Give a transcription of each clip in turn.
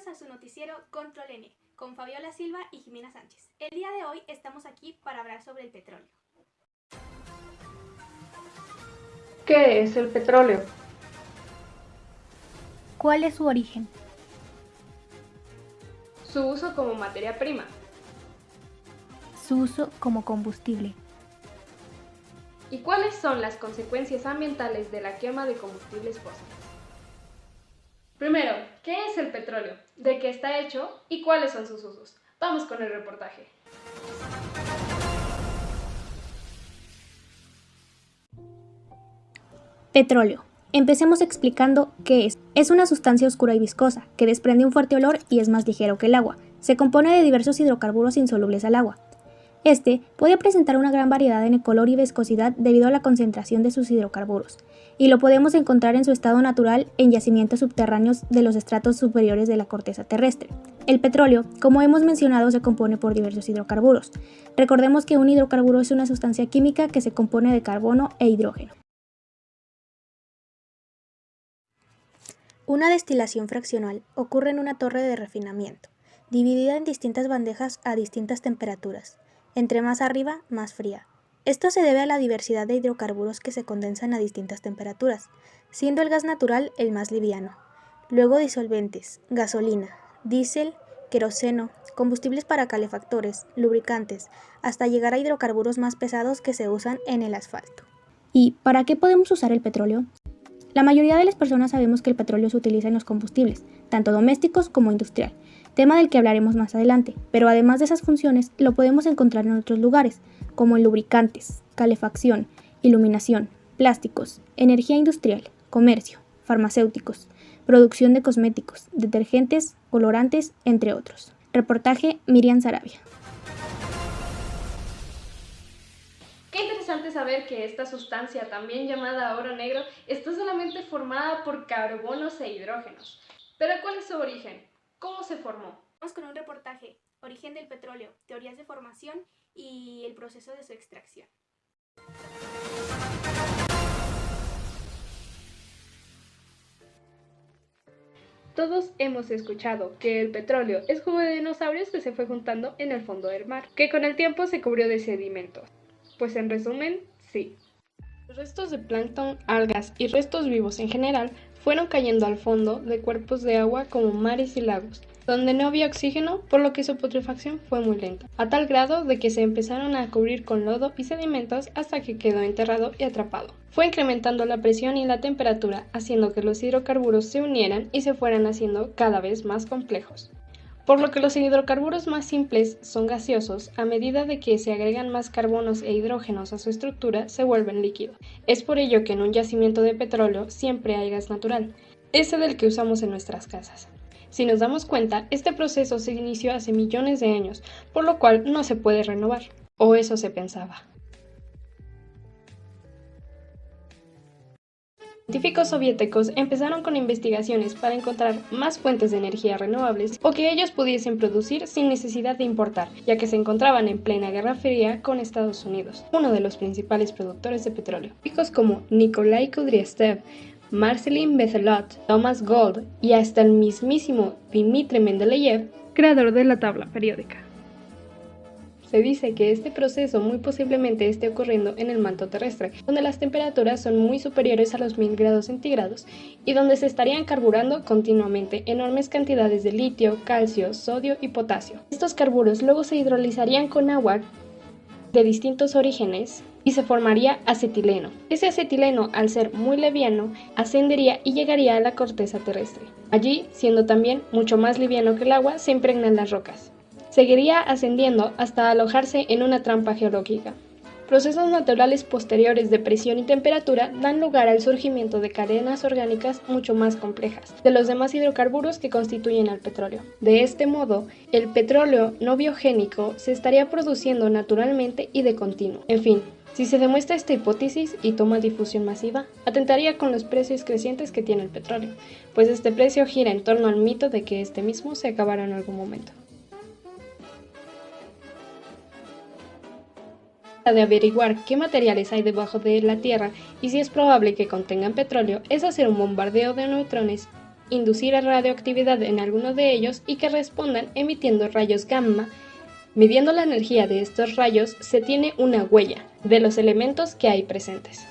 Bienvenidos a su noticiero Control N, con Fabiola Silva y Jimena Sánchez. El día de hoy estamos aquí para hablar sobre el petróleo. ¿Qué es el petróleo? ¿Cuál es su origen? Su uso como materia prima. Su uso como combustible. ¿Y cuáles son las consecuencias ambientales de la quema de combustibles fósiles? Primero, ¿qué es el petróleo? ¿De qué está hecho? ¿Y cuáles son sus usos? Vamos con el reportaje. Petróleo. Empecemos explicando qué es. Es una sustancia oscura y viscosa, que desprende un fuerte olor y es más ligero que el agua. Se compone de diversos hidrocarburos insolubles al agua. Este puede presentar una gran variedad en el color y viscosidad debido a la concentración de sus hidrocarburos, y lo podemos encontrar en su estado natural en yacimientos subterráneos de los estratos superiores de la corteza terrestre. El petróleo, como hemos mencionado, se compone por diversos hidrocarburos. Recordemos que un hidrocarburo es una sustancia química que se compone de carbono e hidrógeno. Una destilación fraccional ocurre en una torre de refinamiento, dividida en distintas bandejas a distintas temperaturas. Entre más arriba, más fría. Esto se debe a la diversidad de hidrocarburos que se condensan a distintas temperaturas, siendo el gas natural el más liviano. Luego disolventes, gasolina, diésel, queroseno, combustibles para calefactores, lubricantes, hasta llegar a hidrocarburos más pesados que se usan en el asfalto. ¿Y para qué podemos usar el petróleo? La mayoría de las personas sabemos que el petróleo se utiliza en los combustibles, tanto domésticos como industrial, tema del que hablaremos más adelante, pero además de esas funciones lo podemos encontrar en otros lugares, como en lubricantes, calefacción, iluminación, plásticos, energía industrial, comercio, farmacéuticos, producción de cosméticos, detergentes, colorantes, entre otros. Reportaje Miriam Sarabia. Qué interesante saber que esta sustancia, también llamada oro negro, está solamente formada por carbonos e hidrógenos. Pero ¿cuál es su origen? ¿Cómo se formó? Vamos con un reportaje, origen del petróleo, teorías de formación y el proceso de su extracción. Todos hemos escuchado que el petróleo es jugo de dinosaurios que se fue juntando en el fondo del mar, que con el tiempo se cubrió de sedimentos. Pues en resumen, sí. Los restos de plancton, algas y restos vivos en general fueron cayendo al fondo de cuerpos de agua como mares y lagos, donde no había oxígeno, por lo que su putrefacción fue muy lenta, a tal grado de que se empezaron a cubrir con lodo y sedimentos hasta que quedó enterrado y atrapado. Fue incrementando la presión y la temperatura, haciendo que los hidrocarburos se unieran y se fueran haciendo cada vez más complejos. Por lo que los hidrocarburos más simples son gaseosos, a medida de que se agregan más carbonos e hidrógenos a su estructura, se vuelven líquidos. Es por ello que en un yacimiento de petróleo siempre hay gas natural, ese del que usamos en nuestras casas. Si nos damos cuenta, este proceso se inició hace millones de años, por lo cual no se puede renovar, o eso se pensaba. Científicos soviéticos empezaron con investigaciones para encontrar más fuentes de energía renovables o que ellos pudiesen producir sin necesidad de importar, ya que se encontraban en plena Guerra Fría con Estados Unidos, uno de los principales productores de petróleo. Científicos como Nikolai Kudryavtsev, Marcelin Bezelot, Thomas Gold y hasta el mismísimo Dmitry Mendeleev, creador de la tabla periódica. Se dice que este proceso muy posiblemente esté ocurriendo en el manto terrestre, donde las temperaturas son muy superiores a los 1000 grados centígrados y donde se estarían carburando continuamente enormes cantidades de litio, calcio, sodio y potasio. Estos carburos luego se hidrolizarían con agua de distintos orígenes y se formaría acetileno. Ese acetileno, al ser muy liviano, ascendería y llegaría a la corteza terrestre. Allí, siendo también mucho más liviano que el agua, se impregnan las rocas. Seguiría ascendiendo hasta alojarse en una trampa geológica. Procesos naturales posteriores de presión y temperatura dan lugar al surgimiento de cadenas orgánicas mucho más complejas de los demás hidrocarburos que constituyen al petróleo. De este modo, el petróleo no biogénico se estaría produciendo naturalmente y de continuo. En fin, si se demuestra esta hipótesis y toma difusión masiva, atentaría con los precios crecientes que tiene el petróleo, pues este precio gira en torno al mito de que este mismo se acabará en algún momento. De averiguar qué materiales hay debajo de la Tierra y si es probable que contengan petróleo es hacer un bombardeo de neutrones inducir radioactividad en alguno de ellos y que respondan emitiendo rayos gamma. Midiendo la energía de estos rayos se tiene una huella de los elementos que hay presentes.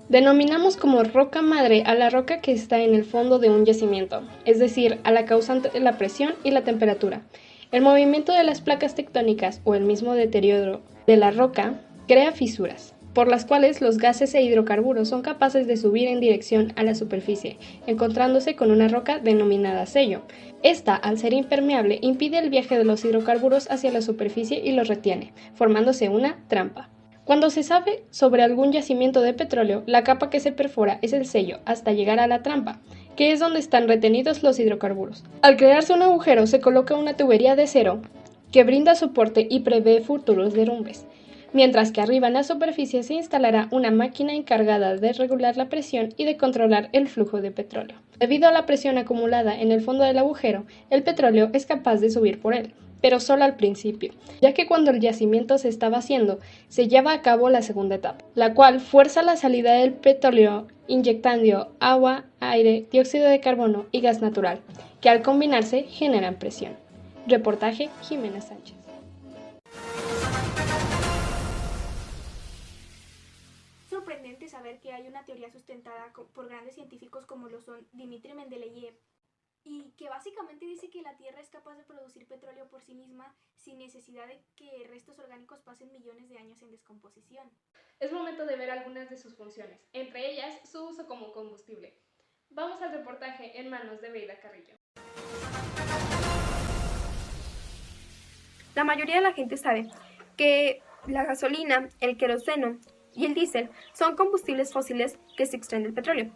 Denominamos como roca madre a la roca que está en el fondo de un yacimiento, es decir, a la causante de la presión y la temperatura. El movimiento de las placas tectónicas o el mismo deterioro de la roca crea fisuras, por las cuales los gases e hidrocarburos son capaces de subir en dirección a la superficie, encontrándose con una roca denominada sello. Esta, al ser impermeable, impide el viaje de los hidrocarburos hacia la superficie y los retiene, formándose una trampa. Cuando se sabe sobre algún yacimiento de petróleo, la capa que se perfora es el sello hasta llegar a la trampa, que es donde están retenidos los hidrocarburos. Al crearse un agujero se coloca una tubería de acero que brinda soporte y prevé futuros derrumbes, mientras que arriba en la superficie se instalará una máquina encargada de regular la presión y de controlar el flujo de petróleo. Debido a la presión acumulada en el fondo del agujero, el petróleo es capaz de subir por él, pero solo al principio, ya que cuando el yacimiento se está vaciando, se lleva a cabo la segunda etapa, la cual fuerza la salida del petróleo inyectando agua, aire, dióxido de carbono y gas natural, que al combinarse generan presión. Reportaje Jimena Sánchez. Sorprendente saber que hay una teoría sustentada por grandes científicos como lo son Dmitry Mendeleev, y que básicamente dice que la Tierra es capaz de producir petróleo por sí misma sin necesidad de que restos orgánicos pasen millones de años en descomposición. Es momento de ver algunas de sus funciones, entre ellas su uso como combustible. Vamos al reportaje en manos de Beida Carrillo. La mayoría de la gente sabe que la gasolina, el queroseno y el diésel son combustibles fósiles que se extraen del petróleo.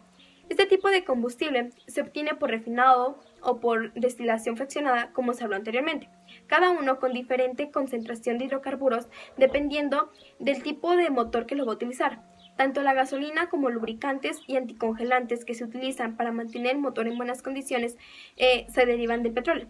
Este tipo de combustible se obtiene por refinado o por destilación fraccionada, como se habló anteriormente, cada uno con diferente concentración de hidrocarburos dependiendo del tipo de motor que lo va a utilizar. Tanto la gasolina como lubricantes y anticongelantes que se utilizan para mantener el motor en buenas condiciones se derivan del petróleo.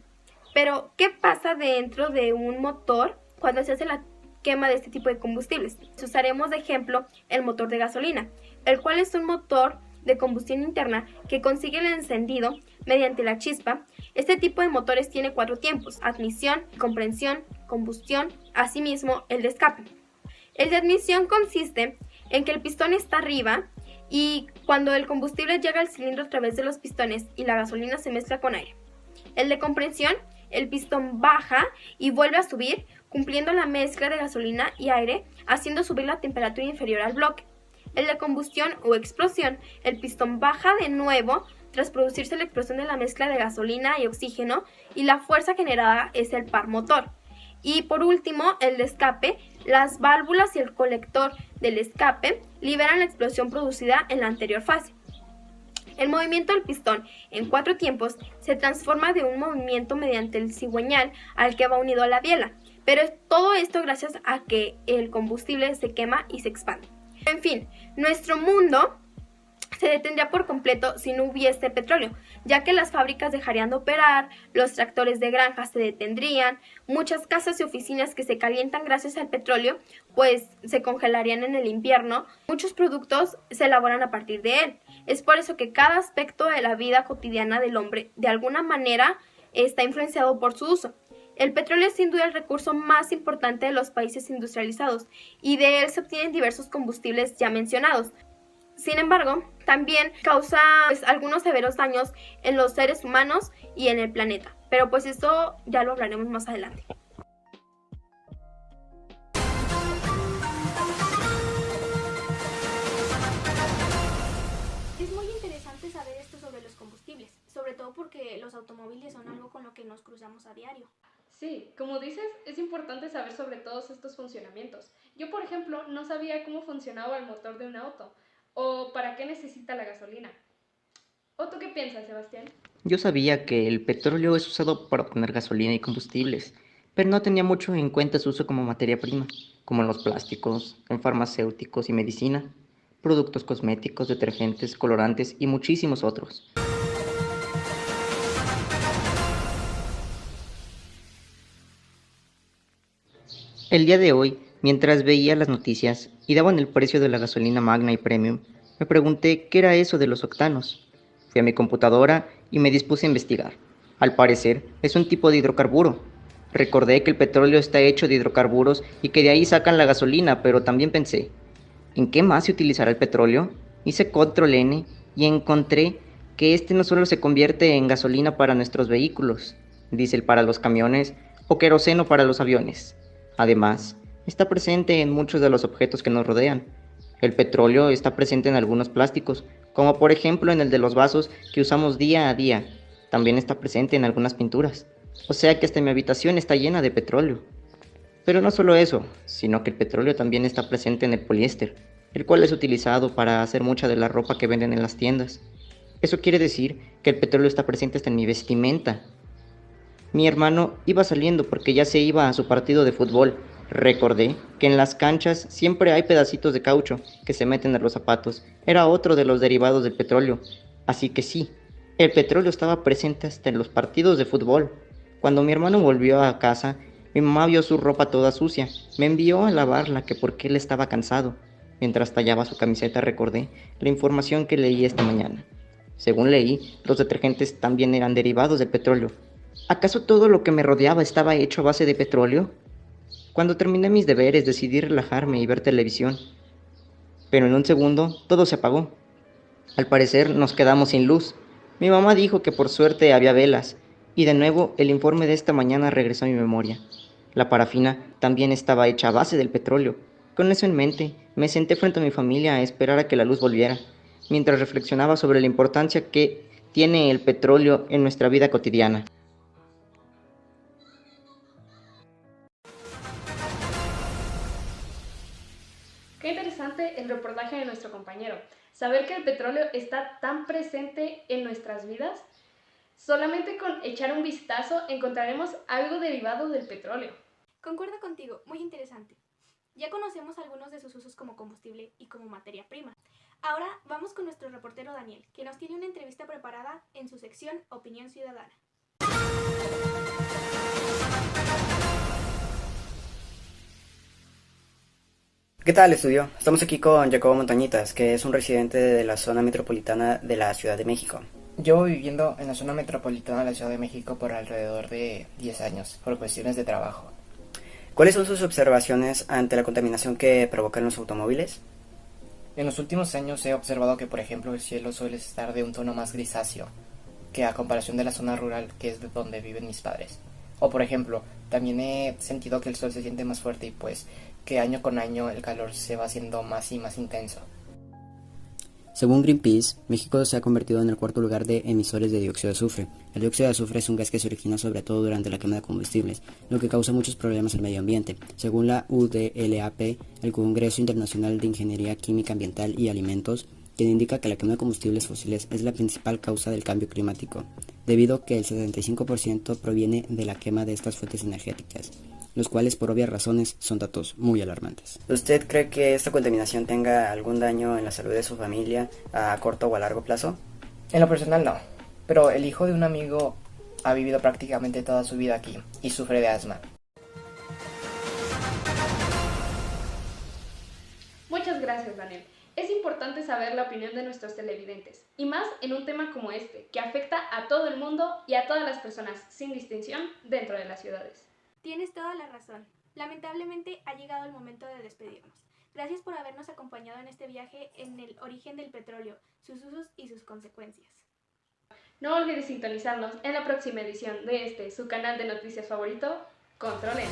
Pero, ¿qué pasa dentro de un motor cuando se hace la quema de este tipo de combustibles? Usaremos de ejemplo el motor de gasolina, el cual es un motor de combustión interna que consigue el encendido mediante la chispa. Este tipo de motores tiene 4 tiempos: admisión, comprensión, combustión, asimismo el de escape. El de admisión consiste en que el pistón está arriba y cuando el combustible llega al cilindro a través de los pistones y la gasolina se mezcla con aire. El de comprensión, el pistón baja y vuelve a subir, cumpliendo la mezcla de gasolina y aire, haciendo subir la temperatura inferior al bloque. El de combustión o explosión, el pistón baja de nuevo tras producirse la explosión de la mezcla de gasolina y oxígeno y la fuerza generada es el par motor. Y por último, el de escape, las válvulas y el colector del escape liberan la explosión producida en la anterior fase. El movimiento del pistón en 4 tiempos se transforma de un movimiento mediante el cigüeñal al que va unido a la biela, pero todo esto gracias a que el combustible se quema y se expande. En fin, nuestro mundo se detendría por completo si no hubiese petróleo, ya que las fábricas dejarían de operar, los tractores de granja se detendrían, muchas casas y oficinas que se calientan gracias al petróleo, pues se congelarían en el invierno, muchos productos se elaboran a partir de él. Es por eso que cada aspecto de la vida cotidiana del hombre, de alguna manera, está influenciado por su uso. El petróleo es sin duda el recurso más importante de los países industrializados y de él se obtienen diversos combustibles ya mencionados. Sin embargo, también causa algunos severos daños en los seres humanos y en el planeta, pero pues eso ya lo hablaremos más adelante. Es muy interesante saber esto sobre los combustibles, sobre todo porque los automóviles son algo con lo que nos cruzamos a diario. Sí, como dices, es importante saber sobre todos estos funcionamientos. Yo, por ejemplo, no sabía cómo funcionaba el motor de un auto o para qué necesita la gasolina. ¿O tú qué piensas, Sebastián? Yo sabía que el petróleo es usado para obtener gasolina y combustibles, pero no tenía mucho en cuenta su uso como materia prima, como en los plásticos, en farmacéuticos y medicina, productos cosméticos, detergentes, colorantes y muchísimos otros. El día de hoy, mientras veía las noticias y daban el precio de la gasolina Magna y Premium, Me pregunté qué era eso de los octanos. Fui a mi computadora y me dispuse a investigar. Al parecer, es un tipo de hidrocarburo. Recordé que el petróleo está hecho de hidrocarburos y que de ahí sacan la gasolina, pero también pensé, ¿en qué más se utilizará el petróleo? Hice control N y encontré que este no solo se convierte en gasolina para nuestros vehículos, diésel para los camiones o queroseno para los aviones. Además, está presente en muchos de los objetos que nos rodean. El petróleo está presente en algunos plásticos, como por ejemplo en el de los vasos que usamos día a día. También está presente en algunas pinturas. O sea que hasta mi habitación está llena de petróleo. Pero no solo eso, sino que el petróleo también está presente en el poliéster, el cual es utilizado para hacer mucha de la ropa que venden en las tiendas. Eso quiere decir que el petróleo está presente hasta en mi vestimenta. Mi hermano iba saliendo porque ya se iba a su partido de fútbol. Recordé que en las canchas siempre hay pedacitos de caucho que se meten en los zapatos. Era otro de los derivados del petróleo. Así que sí, el petróleo estaba presente hasta en los partidos de fútbol. Cuando mi hermano volvió a casa, mi mamá vio su ropa toda sucia. Me envió a lavarla que porque él estaba cansado. Mientras tallaba su camiseta recordé la información que leí esta mañana. Según leí, los detergentes también eran derivados del petróleo. ¿Acaso todo lo que me rodeaba estaba hecho a base de petróleo? Cuando terminé mis deberes decidí relajarme y ver televisión. Pero en un segundo todo se apagó. Al parecer nos quedamos sin luz. Mi mamá dijo que por suerte había velas. Y de nuevo el informe de esta mañana regresó a mi memoria. La parafina también estaba hecha a base del petróleo. Con eso en mente, me senté frente a mi familia a esperar a que la luz volviera, mientras reflexionaba sobre la importancia que tiene el petróleo en nuestra vida cotidiana. Qué interesante el reportaje de nuestro compañero. Saber que el petróleo está tan presente en nuestras vidas. Solamente con echar un vistazo encontraremos algo derivado del petróleo. Concuerdo contigo, muy interesante. Ya conocemos algunos de sus usos como combustible y como materia prima. Ahora vamos con nuestro reportero Daniel, que nos tiene una entrevista preparada en su sección Opinión Ciudadana. ¿Qué tal, estudio? Estamos aquí con Jacobo Montañitas, que es un residente de la zona metropolitana de la Ciudad de México. Llevo viviendo en la zona metropolitana de la Ciudad de México por alrededor de 10 años, por cuestiones de trabajo. ¿Cuáles son sus observaciones ante la contaminación que provocan los automóviles? En los últimos años he observado que, por ejemplo, el cielo suele estar de un tono más grisáceo, que a comparación de la zona rural, que es de donde viven mis padres. O, por ejemplo, también he sentido que el sol se siente más fuerte y pues que año con año el calor se va haciendo más y más intenso. Según Greenpeace, México se ha convertido en el cuarto lugar de emisores de dióxido de azufre. El dióxido de azufre es un gas que se origina sobre todo durante la quema de combustibles, lo que causa muchos problemas al medio ambiente. Según la UDLAP, el Congreso Internacional de Ingeniería Química Ambiental y Alimentos, quien indica que la quema de combustibles fósiles es la principal causa del cambio climático, debido a que el 75% proviene de la quema de estas fuentes energéticas, los cuales por obvias razones son datos muy alarmantes. ¿Usted cree que esta contaminación tenga algún daño en la salud de su familia a corto o a largo plazo? En lo personal no, pero el hijo de un amigo ha vivido prácticamente toda su vida aquí y sufre de asma. Muchas gracias, Daniel. Es importante saber la opinión de nuestros televidentes, y más en un tema como este, que afecta a todo el mundo y a todas las personas, sin distinción, dentro de las ciudades. Tienes toda la razón. Lamentablemente ha llegado el momento de despedirnos. Gracias por habernos acompañado en este viaje en el origen del petróleo, sus usos y sus consecuencias. No olvides sintonizarnos en la próxima edición de su canal de noticias favorito, Control N.